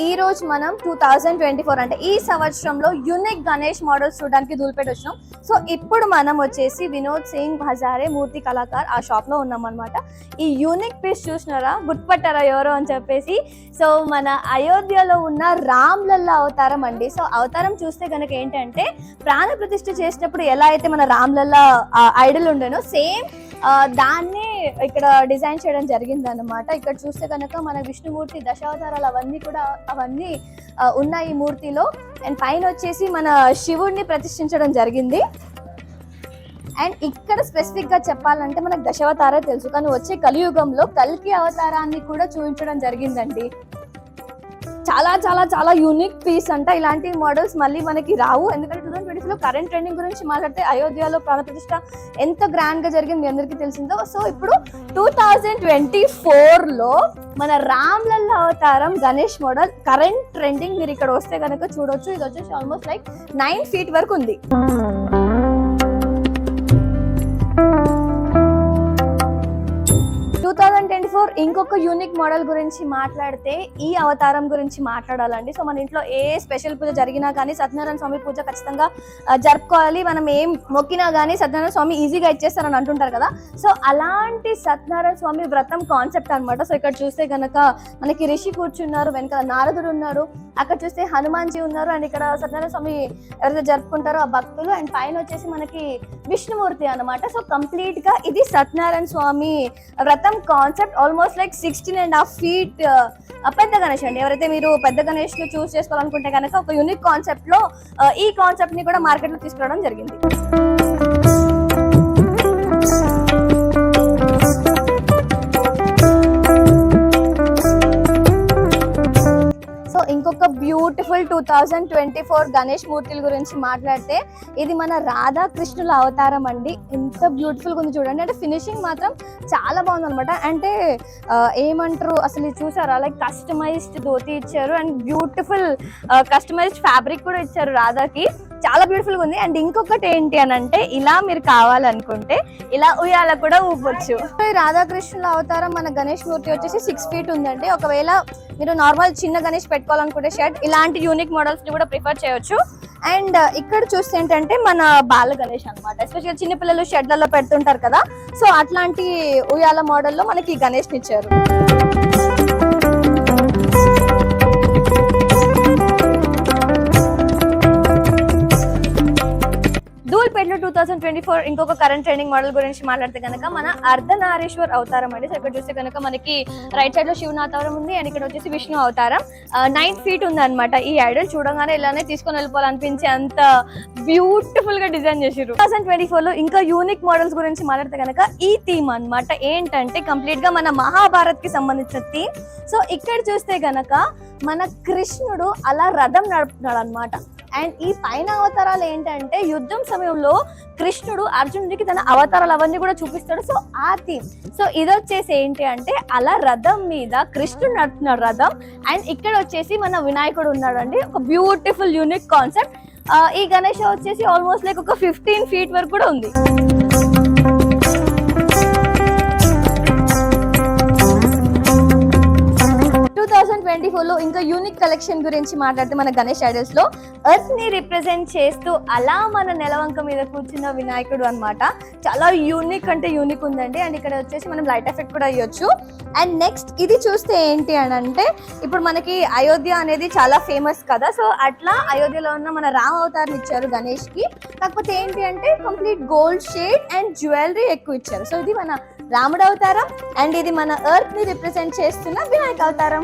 ఈ రోజు మనం 2024 అంటే ఈ సంవత్సరంలో యూనిక్ గణేష్ మోడల్స్ చూడడానికి ధూల్పేట వచ్చినాం. సో ఇప్పుడు మనం వచ్చేసి వినోద్ సింగ్ హజారే మూర్తి కళాకార్ ఆ షాప్ లో ఉన్నాం అనమాట. ఈ యూనిక్ పీస్ చూసినారా, గుర్తుపట్టారా ఎవరో అని చెప్పేసి. సో మన అయోధ్యలో ఉన్న రామ్ లల్లా అవతారం అండి. సో అవతారం చూస్తే కనుక ఏంటంటే ప్రాణ ప్రతిష్ఠ చేసినప్పుడు ఎలా అయితే మన రామ్ లల్లా ఐడల్ ఉండేనో సేమ్ దాన్ని ఇక్కడ డిజైన్ చేయడం జరిగింది అనమాట. ఇక్కడ చూస్తే కనుక మన విష్ణుమూర్తి దశావతారాలు అవన్నీ ఉన్నాయి ఈ మూర్తిలో. అండ్ పైన వచ్చేసి మన శివుడిని ప్రతిష్ఠించడం జరిగింది. అండ్ ఇక్కడ స్పెసిఫిక్ గా చెప్పాలంటే మనకు దశావతారే తెలుసు, కానీ వచ్చే కలియుగంలో కల్కి అవతారాన్ని కూడా చూపించడం జరిగిందండి. చాలా చాలా చాలా యూనిక్ పీస్ అంట. ఇలాంటి మోడల్స్ మళ్ళీ మనకి రావు, ఎందుకంటే 2024లో కరెంట్ ట్రెండింగ్ గురించి మాట్లాడితే అయోధ్యలో ప్రాణప్రతిష్ఠ ఎంత గ్రాండ్ గా జరిగింది మీ అందరికీ తెలిసిందో. సో ఇప్పుడు 2024లో మన రామ్ లల్లా అవతారం గణేష్ మోడల్ కరెంట్ ట్రెండింగ్ మీరు ఇక్కడ వస్తే కనుక చూడొచ్చు. ఇది వచ్చేసి ఆల్మోస్ట్ లైక్ 9 feet వరకు ఉంది. 2024 ఇంకొక యూనిక్ మోడల్ గురించి మాట్లాడితే ఈ అవతారం గురించి మాట్లాడాలండి. సో మన ఇంట్లో ఏ స్పెషల్ పూజ జరిగినా కానీ సత్యనారాయణ స్వామి పూజ ఖచ్చితంగా జరుపుకోవాలి. మనం ఏం మొక్కినా కానీ సత్యనారాయణ స్వామి ఈజీగా ఇచ్చేస్తారని అంటుంటారు కదా. సో అలాంటి సత్యనారాయణ స్వామి వ్రతం కాన్సెప్ట్ అనమాట. సో ఇక్కడ చూస్తే కనుక మనకి రిషి కూర్చున్నారు, వెనకాల నారదుడు ఉన్నారు, అక్కడ చూస్తే హనుమాన్ జీ ఉన్నారు, అండ్ ఇక్కడ సత్యనారాయణ స్వామి ఎవరైతే జరుపుకుంటారో ఆ భక్తులు, అండ్ పైన వచ్చేసి మనకి విష్ణుమూర్తి అనమాట. సో కంప్లీట్ గా ఇది సత్యనారాయణ స్వామి వ్రతం కాన్సెప్ట్. ఆల్మోస్ట్ లైక్ 16.5 feet పెద్ద గణేష్ అండి. ఎవరైతే మీరు పెద్ద గణేష్ ను చూస్ చేసుకోవాలనుకుంటే కనుక ఒక యూనిక్ కాన్సెప్ట్ లో ఈ కాన్సెప్ట్ ని కూడా మార్కెట్ లో తీసుకురావడం జరిగింది. ఇంకొక బ్యూటిఫుల్ 2024 గణేష్ మూర్తుల గురించి మాట్లాడితే ఇది మన రాధాకృష్ణుల అవతారం అండి. ఎంత బ్యూటిఫుల్ గా ఉంది చూడండి. అంటే ఫినిషింగ్ మాత్రం చాలా బాగుంది అనమాట. అంటే ఏమంటారు అసలు చూసారా, లైక్ కస్టమైజ్డ్ ధోతి ఇచ్చారు అండ్ బ్యూటిఫుల్ కస్టమైజ్డ్ ఫ్యాబ్రిక్ కూడా ఇచ్చారు రాధాకి. చాలా బ్యూటిఫుల్ గా ఉంది. అండ్ ఇంకొకటి ఏంటి అని అంటే ఇలా మీరు కావాలనుకుంటే ఇలా ఉయ్యాల కూడా ఊపొచ్చు. రాధాకృష్ణుల అవతారం మన గణేష్ మూర్తి వచ్చేసి 6 feet ఉందండి. ఒకవేళ మీరు నార్మల్ చిన్న గణేష్ పెట్టుకోవాలనుకుంటే షెడ్ ఇలాంటి యూనిక్ మోడల్స్ ని కూడా ప్రిఫర్ చేయొచ్చు. అండ్ ఇక్కడ చూస్తే ఏంటంటే మన బాల గణేష్ అనమాట. ఎస్పెషల్ చిన్నపిల్లలు షెడ్లలో పెడుతుంటారు కదా, సో అట్లాంటి ఉయ్యాల మోడల్లో మనకి గణేష్ ని ఇచ్చారు. ధూల్పేటలో 2024 ఇంకొక కరెంట్ ట్రెండింగ్ మోడల్ గురించి మాట్లాడితే కనుక మన అర్ధనారీశ్వర్ అవతారం అండి. సో ఇక్కడ చూస్తే కనుక మనకి రైట్ సైడ్ లో శివుని అవతారం ఉంది, అండ్ ఇక్కడ వచ్చేసి విష్ణు అవతారం. 9 feet ఉంది అనమాట. ఈ ఐడల్ చూడగానే ఇలానే తీసుకొని వెళ్ళిపోవాలనిపించే అంత బ్యూటిఫుల్ గా డిజైన్ చేసారు. 2024లో ఇంకా యూనిక్ మోడల్స్ గురించి మాట్లాడితే కనుక ఈ థీమ్ అనమాట. ఏంటంటే కంప్లీట్ గా మన మహాభారత్ కి సంబంధించిన థీమ్. సో ఇక్కడ చూస్తే కనుక మన కృష్ణుడు అలా రథం నడుపుతున్నాడు అనమాట. అండ్ ఈ పైన అవతారాలు ఏంటంటే యుద్ధం సమయంలో కృష్ణుడు అర్జునుడికి తన అవతారాలు అవన్నీ కూడా చూపిస్తాడు. సో ఆ థీమ్. సో ఇది వచ్చేసి ఏంటి అంటే అలా రథం మీద కృష్ణుడు నడుపుతున్నాడు రథం, అండ్ ఇక్కడ వచ్చేసి మన వినాయకుడు ఉన్నాడు అండి. ఒక బ్యూటిఫుల్ యూనిక్ కాన్సెప్ట్. ఈ గణేష్ వచ్చేసి ఆల్మోస్ట్ లైక్ ఒక 15 feet వరకు కూడా ఉంది. 2024లో ఇంకా యూనిక్ కలెక్షన్ గురించి మాట్లాడితే మన గణేష్ ఐడల్స్ లో ఎర్త్ ని రిప్రజెంట్ చేస్తూ అలా మన నెలవంక మీద కూర్చున్న వినాయకుడు అనమాట. చాలా యూనిక్ అంటే యూనిక్ ఉందండి. అండ్ ఇక్కడ వచ్చేసి మనం లైట్ ఎఫెక్ట్ కూడా ఇవ్వచ్చు. అండ్ నెక్స్ట్ ఇది చూస్తే ఏంటి అని అంటే ఇప్పుడు మనకి అయోధ్య అనేది చాలా ఫేమస్ కదా. సో అట్లా అయోధ్యలో ఉన్న మన రామ్ అవతారం ఇచ్చారు గణేష్ కి. కాకపోతే ఏంటి అంటే complete gold shade and jewellery ఎక్కువ ఇచ్చారు. సో ఇది మన రాముడు అవతారం, అండ్ ఇది మన ఎర్త్ ని రిప్రజెంట్ చేస్తున్న వినాయక అవతారం.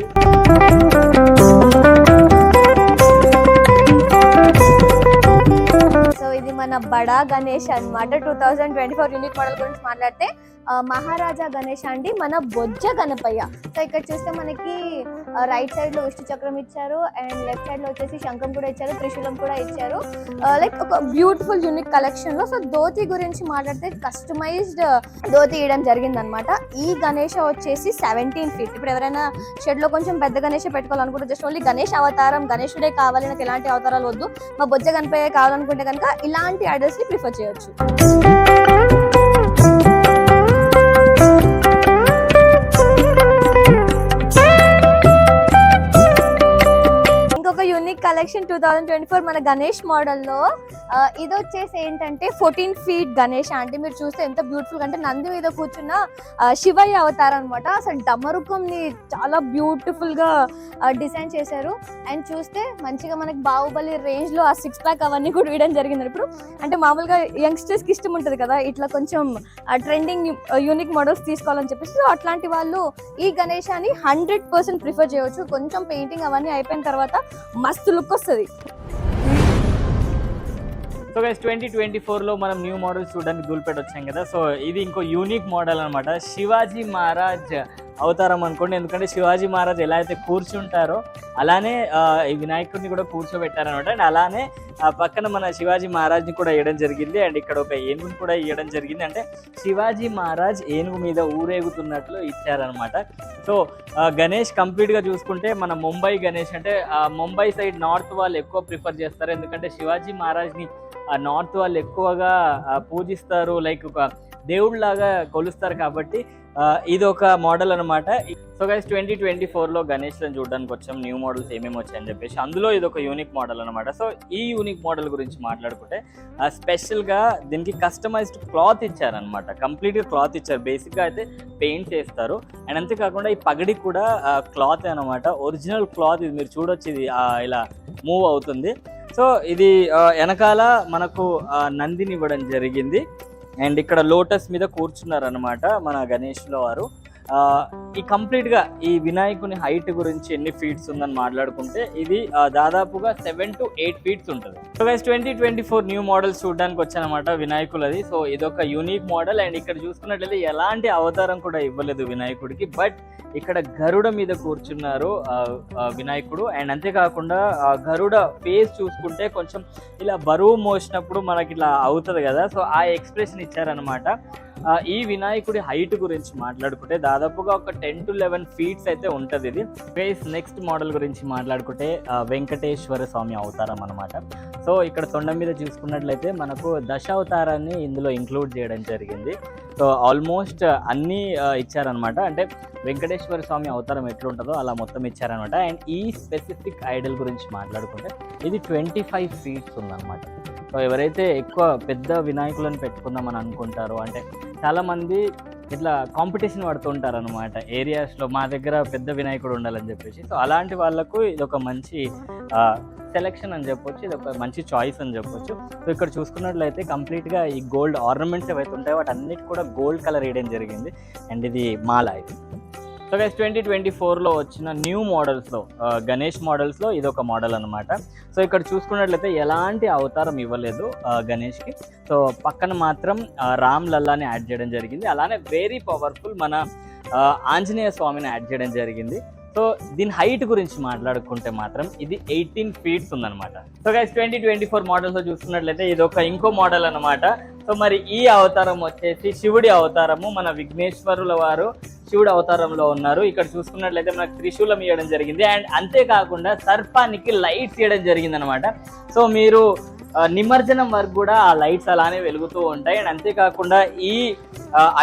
సో ఇది మన బడా గణేష్ అన్నమాట. 2024 యూనిక్ మోడల్ గురించి మాట్లాడితే మహారాజా గణేష్ అండి, మన బొజ్జ గణపయ్య. సో ఇక్కడ చూస్తే మనకి రైట్ సైడ్ లో విష్ణు చక్రం ఇచ్చారు, అండ్ లెఫ్ట్ సైడ్ లో వచ్చేసి శంఖం కూడా ఇచ్చారు, త్రిశూలం కూడా ఇచ్చారు. లైక్ ఒక బ్యూటిఫుల్ యూనిక్ కలెక్షన్ లో. సో ధోతి గురించి మాట్లాడితే కస్టమైజ్డ్ ధోతి ఇవ్వడం జరిగింది అనమాట. ఈ గణేష వచ్చేసి 17 feet. ఇప్పుడు ఎవరైనా షెడ్ లో కొంచెం పెద్ద గణేష పెట్టుకోవాలనుకుంటే జస్ట్ ఓన్లీ గణేష్ అవతారం, గణేశుడే కావాలి, నాకు ఎలాంటి అవతారాలు వద్దు, మా బొజ్జ గణపయ్య కావాలనుకుంటే కనుక ఇలాంటి ఐడల్స్ ని ప్రిఫర్ చేయొచ్చు. కలెక్షన్ 2024 మన గణేష్ మోడల్లో ఇది వచ్చేసి ఏంటంటే 14 ఫీట్ గణేష్ అంటే మీరు చూస్తే ఎంత బ్యూటిఫుల్ అంటే నంది మీద కూర్చున్న శివయ్య అవతారం అనమాట. అసలు డమరుకంని చాలా బ్యూటిఫుల్ గా డిజైన్ చేశారు. అండ్ చూస్తే మంచిగా మనకి బాహుబలి రేంజ్ లో ఆ 6 ప్యాక్ అవన్నీ కూడా వేయడం జరిగింది. ఇప్పుడు అంటే మామూలుగా యంగ్స్టర్స్ కి ఇష్టం ఉంటుంది కదా ఇట్లా కొంచెం ట్రెండింగ్ యూనిక్ మోడల్స్ తీసుకోవాలని చెప్పేసి, సో అట్లాంటి వాళ్ళు ఈ గణేశాన్ని 100% ప్రిఫర్ చేయవచ్చు. కొంచెం పెయింటింగ్ అవన్నీ అయిపోయిన తర్వాత మస్తు లుక్ వస్తుంది. సో గైస్ 2024లో మనం న్యూ మోడల్స్ చూడడానికి ధూల్పేట వచ్చాం కదా. సో ఇది ఇంకో యూనిక్ మోడల్ అనమాట. శివాజీ మహారాజ్ అవతారం అనుకోండి. ఎందుకంటే శివాజీ మహారాజ్ ఎలా అయితే కూర్చుంటారో అలానే ఈ వినాయకుడిని కూడా కూర్చోబెట్టారనమాట. అండ్ అలానే పక్కన మన శివాజీ మహారాజ్ని కూడా వేయడం జరిగింది. అండ్ ఇక్కడ ఒక ఏనుగుని కూడా వేయడం జరిగింది. అంటే శివాజీ మహారాజ్ ఏనుగు మీద ఊరేగుతున్నట్లు ఇచ్చారనమాట. సో గణేష్ కంప్లీట్గా చూసుకుంటే మన ముంబై గణేష్ అంటే ముంబై సైడ్ నార్త్ వాళ్ళు ఎక్కువ ప్రిఫర్ చేస్తారు. ఎందుకంటే శివాజీ మహారాజ్ని నార్త్ వాళ్ళు ఎక్కువగా పూజిస్తారు, లైక్ ఒక దేవుడిలాగా కొలుస్తారు. కాబట్టి ఇది ఒక మోడల్ అనమాట. సో గైస్ 2024లో గణేష్లను చూడడానికి వచ్చాం, న్యూ మోడల్స్ ఏమేమి వచ్చాయని చెప్పేసి. అందులో ఇది ఒక యూనిక్ మోడల్ అనమాట. సో ఈ యూనిక్ మోడల్ గురించి మాట్లాడుకుంటే స్పెషల్గా దీనికి కస్టమైజ్డ్ క్లాత్ ఇచ్చారనమాట. కంప్లీట్గా క్లాత్ ఇచ్చారు. బేసిక్గా అయితే పెయింట్ చేస్తారు. అండ్ అంతేకాకుండా ఈ పగడి కూడా క్లాత్ అనమాట, ఒరిజినల్ క్లాత్. ఇది మీరు చూడొచ్చు, ఇది ఇలా మూవ్ అవుతుంది. సో ఇది వెనకాల మనకు నందిని ఇవ్వడం జరిగింది. అండ్ ఇక్కడ లోటస్ మీద కూర్చున్నారనమాట మన గణేష్లో వారు. ఈ కంప్లీట్గా ఈ వినాయకుని హైట్ గురించి ఎన్ని ఫీట్స్ ఉందని మాట్లాడుకుంటే ఇది దాదాపుగా 7 to 8 ఫీట్స్ ఉంటుంది. సో గైస్ 2024 న్యూ మోడల్స్ చూడడానికి వచ్చానమాట వినాయకులది. సో ఇదొక యూనిక్ మోడల్. అండ్ ఇక్కడ చూసుకున్నట్లయితే ఎలాంటి అవతారం కూడా ఇవ్వలేదు వినాయకుడికి, బట్ ఇక్కడ గరుడ మీద కూర్చున్నారు వినాయకుడు. అండ్ అంతేకాకుండా గరుడ ఫేస్ చూసుకుంటే కొంచెం ఇలా బరువు మోసినప్పుడు మనకి ఇట్లా అవుతుంది కదా, సో ఆ ఎక్స్ప్రెషన్ ఇచ్చారనమాట. ఈ వినాయకుడి హైట్ గురించి మాట్లాడుకుంటే దాదాపుగా ఒక 10 to 11 ఫీట్స్ అయితే ఉంటుంది ఇది. ఫేస్ నెక్స్ట్ మోడల్ గురించి మాట్లాడుకుంటే వెంకటేశ్వర స్వామి అవతారం అనమాట. సో ఇక్కడ తొండం మీద చూసుకున్నట్లయితే మనకు దశావతారాన్ని ఇందులో ఇంక్లూడ్ చేయడం జరిగింది. సో ఆల్మోస్ట్ అన్నీ ఇచ్చారనమాట. అంటే వెంకటేశ్వర స్వామి అవతారం ఎట్లుంటుందో అలా మొత్తం ఇచ్చారనమాట. అండ్ ఈ స్పెసిఫిక్ ఐడల్ గురించి మాట్లాడుకుంటే ఇది 25 ఫీట్స్ ఉందన్నమాట. సో ఎవరైతే ఎక్కువ పెద్ద వినాయకులను పెట్టుకుందామని అనుకుంటారో, అంటే చాలామంది ఇట్లా కాంపిటీషన్ పడుతుంటారు అనమాట ఏరియాస్లో, మా దగ్గర పెద్ద వినాయకుడు ఉండాలని చెప్పేసి. సో అలాంటి వాళ్ళకు ఇది ఒక మంచి సెలెక్షన్ అని చెప్పొచ్చు, ఇది ఒక మంచి చాయిస్ అని చెప్పొచ్చు. సో ఇక్కడ చూసుకున్నట్లయితే కంప్లీట్గా ఈ గోల్డ్ ఆర్నమెంట్స్ ఏవైతే ఉంటాయో వాటి అన్నిటి కూడా గోల్డ్ కలర్ వేయడం జరిగింది. అండ్ ఇది మాల ఇది. సో గైస్ 2024లో వచ్చిన న్యూ మోడల్స్లో గణేష్ మోడల్స్లో ఇది ఒక మోడల్ అనమాట. సో ఇక్కడ చూసుకున్నట్లయితే ఎలాంటి అవతారం ఇవ్వలేదు గణేష్కి. సో పక్కన మాత్రం రామ్ లల్లాని యాడ్ చేయడం జరిగింది. అలానే వెరీ పవర్ఫుల్ మన ఆంజనేయ స్వామిని యాడ్ చేయడం జరిగింది. సో దీని హైట్ గురించి మాట్లాడుకుంటే మాత్రం ఇది 18 ఫీట్స్ ఉందన్నమాట. సో గైస్ 2024 మోడల్స్లో చూసుకున్నట్లయితే ఇది ఒక ఇంకో మోడల్ అనమాట. సో మరి ఈ అవతారం వచ్చేసి శివుడి అవతారము. మన విఘ్నేశ్వరుల వారు శివుడు అవతారంలో ఉన్నారు. ఇక్కడ చూసుకున్నట్లయితే మనకు త్రిశూలం ఇవ్వడం జరిగింది. అండ్ అంతేకాకుండా సర్పానికి లైట్స్ ఇవ్వడం జరిగింది అనమాట. సో మీరు నిమజ్జనం వరకు కూడా ఆ లైట్స్ అలానే వెలుగుతూ ఉంటాయి. అండ్ అంతేకాకుండా ఈ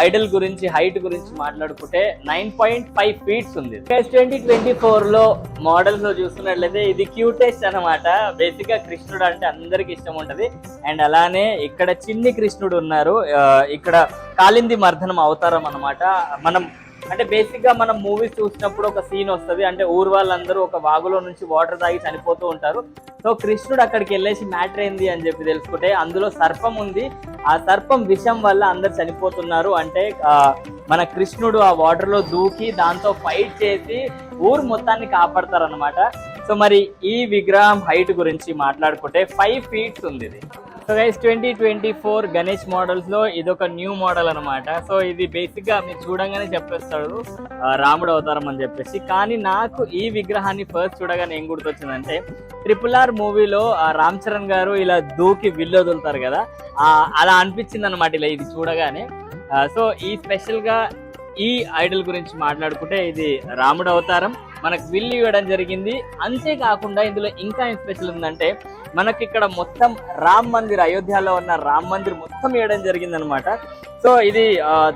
ఐడల్ గురించి హైట్ గురించి మాట్లాడుకుంటే 9.5 ఫీట్స్ ఉంది. 2024లో మోడల్స్ లో చూసుకున్నట్లయితే ఇది క్యూటెస్ట్ అనమాట. బేసిక్ గా కృష్ణుడు అంటే అందరికి ఇష్టం ఉంటది. అండ్ అలానే ఇక్కడ చిన్ని కృష్ణుడు ఉన్నారు. ఇక్కడ కాళింది మర్దనం అవతారం అనమాట. మనం అంటే బేసిక్ గా మనం మూవీస్ చూసినప్పుడు ఒక సీన్ వస్తుంది, అంటే ఊరు వాళ్ళందరూ ఒక వాగులో నుంచి వాటర్ తాగి చనిపోతూ ఉంటారు. సో కృష్ణుడు అక్కడికి వెళ్ళేసి మ్యాటర్ ఏంది అని చెప్పి తెలుసుకుంటే అందులో సర్పం ఉంది. ఆ సర్పం విషం వల్ల అందరు చనిపోతున్నారు. అంటే మన కృష్ణుడు ఆ వాటర్ లో దూకి దాంతో ఫైట్ చేసి ఊరు మొత్తాన్ని కాపాడతారనమాట. సో మరి ఈ విగ్రహం హైట్ గురించి మాట్లాడుకుంటే 5 ఫీట్స్ ఉంది ఇది. సో గైస్ 2024 గణేష్ మోడల్స్లో ఇదొక న్యూ మోడల్ అనమాట. సో ఇది బేసిక్గా మీరు చూడంగానే చెప్పేస్తాడు రాముడు అవతారం అని చెప్పేసి. కానీ నాకు ఈ విగ్రహాన్ని ఫస్ట్ చూడగానే ఏం గుర్తొచ్చిందంటే RRR మూవీలో రామ్ చరణ్ గారు ఇలా దూకి విల్లు వదులుతారు కదా, అలా అనిపించింది అనమాట ఇలా ఇది చూడగానే. సో ఈ స్పెషల్గా ఈ ఐడల్ గురించి మాట్లాడుకుంటే ఇది రాముడు అవతారం, మనకు విల్లు ఇవ్వడం జరిగింది. అంతేకాకుండా ఇందులో ఇంకా ఏం స్పెషల్ ఉందంటే మనకి ఇక్కడ మొత్తం రామ్ మందిర్, అయోధ్యలో ఉన్న రామ్ మందిర్ మొత్తం ఇవ్వడం జరిగింది అనమాట. సో ఇది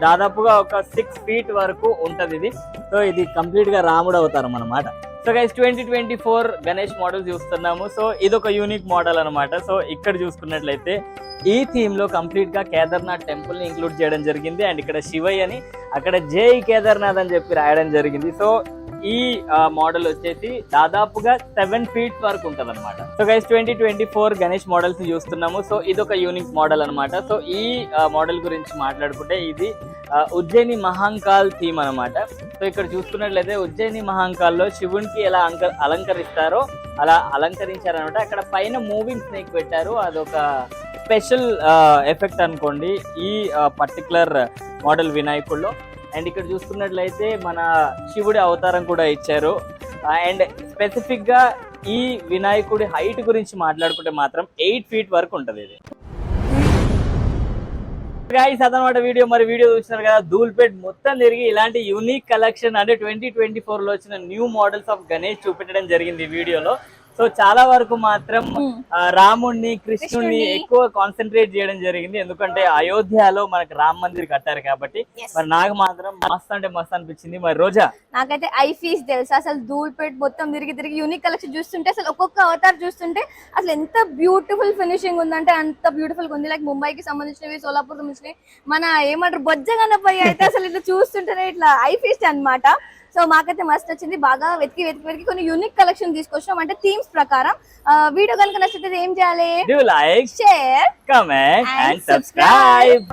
దాదాపుగా ఒక 6 ఫీట్ వరకు ఉంటుంది ఇది. సో ఇది కంప్లీట్గా రాముడు అవతారం అనమాట. సో గైస్ 2024 గణేష్ మోడల్ చూస్తున్నాము. సో ఇది ఒక యూనిక్ మోడల్ అన్నమాట. సో ఇక్కడ చూసుకున్నట్లయితే ఈ థీమ్ లో కంప్లీట్ గా కేదార్నాథ్ టెంపుల్ ని ఇంక్లూడ్ చేయడం జరిగింది. అండ్ ఇక్కడ శివయ్య అని అక్కడ జై కేదార్నాథ్ అని చెప్పి రాయడం జరిగింది. సో ఈ మోడల్ వచ్చేసి దాదాపుగా 7 feet వరకు ఉంటది అనమాట. సో గైస్ 2024 గణేష్ మోడల్స్ ని చూస్తున్నాము. సో ఇది ఒక యూనిక్ మోడల్ అనమాట. సో ఈ మోడల్ గురించి మాట్లాడుకుంటే ఇది ఉజ్జయిని మహాంకాల్ థీమ్ అనమాట. సో ఇక్కడ చూసుకున్నట్లయితే ఉజ్జయిని మహాంకాల్ లో శివునికి ఎలా అలంకరిస్తారో అలా అలంకరించారనమాట. అక్కడ పైన మూవింగ్ స్నేక్ పెట్టారు. అదొక స్పెషల్ ఎఫెక్ట్ అనుకోండి ఈ పర్టికులర్ మోడల్ వినాయకుల్లో. అండ్ ఇక్కడ చూసుకున్నట్లయితే మన శివుడి అవతారం కూడా ఇచ్చారు. అండ్ స్పెసిఫిక్ గా ఈ వినాయకుడి హైట్ గురించి మాట్లాడుకుంటే మాత్రం 8 feet వరకు ఉంటది. ఇది గైస్ అదనమాట వీడియో. మరి వీడియో చూస్తున్నారు కదా, ధూల్పేట్ మొత్తం తిరిగి ఇలాంటి యూనిక్ కలెక్షన్ అంటే 2024 లో వచ్చిన న్యూ మోడల్స్ ఆఫ్ గణేష్ చూపెట్టడం జరిగింది ఈ వీడియోలో. సో చాలా వరకు మాత్రం రాముణ్ణి కృష్ణుడిని ఎక్కువ కాన్సన్ట్రేట్ చేయడం జరిగింది. ఎందుకంటే అయోధ్యలో మనకి రామ్ మందిర్ కట్టారు కాబట్టి. మరి నాకు మాత్రం మస్త్ అంటే మస్త్ అనిపించింది. మరి రోజా, నాకైతే ఐఫీస్ తెలుసా, అసలు ధూల్పేట్ మొత్తం తిరిగి యూనిక్ కలెక్షన్ చూస్తుంటే అసలు ఒక్కొక్క అవతార్ చూస్తుంటే అసలు ఎంత బ్యూటిఫుల్ ఫినిషింగ్ ఉందంటే అంత బ్యూటిఫుల్ గా ఉంది. లైక్ ముంబైకి సంబంధించినవి, సోలాపూర్ సంబంధించినవి, మన ఏమంటారు బొజ్జగన్నపై అయితే అసలు ఇట్లా చూస్తుంటేనే ఇట్లా ఐఫీస్ అన్నమాట. సో మాకైతే మస్త్ వచ్చింది. బాగా వెతికి కొన్ని యూనిక్ కలెక్షన్ తీసుకొచ్చాం అంటే థీమ్స్ ప్రకారం. వీడియో కనుక నచ్చితే ఏం చేయాలి? do like, share, comment and subscribe.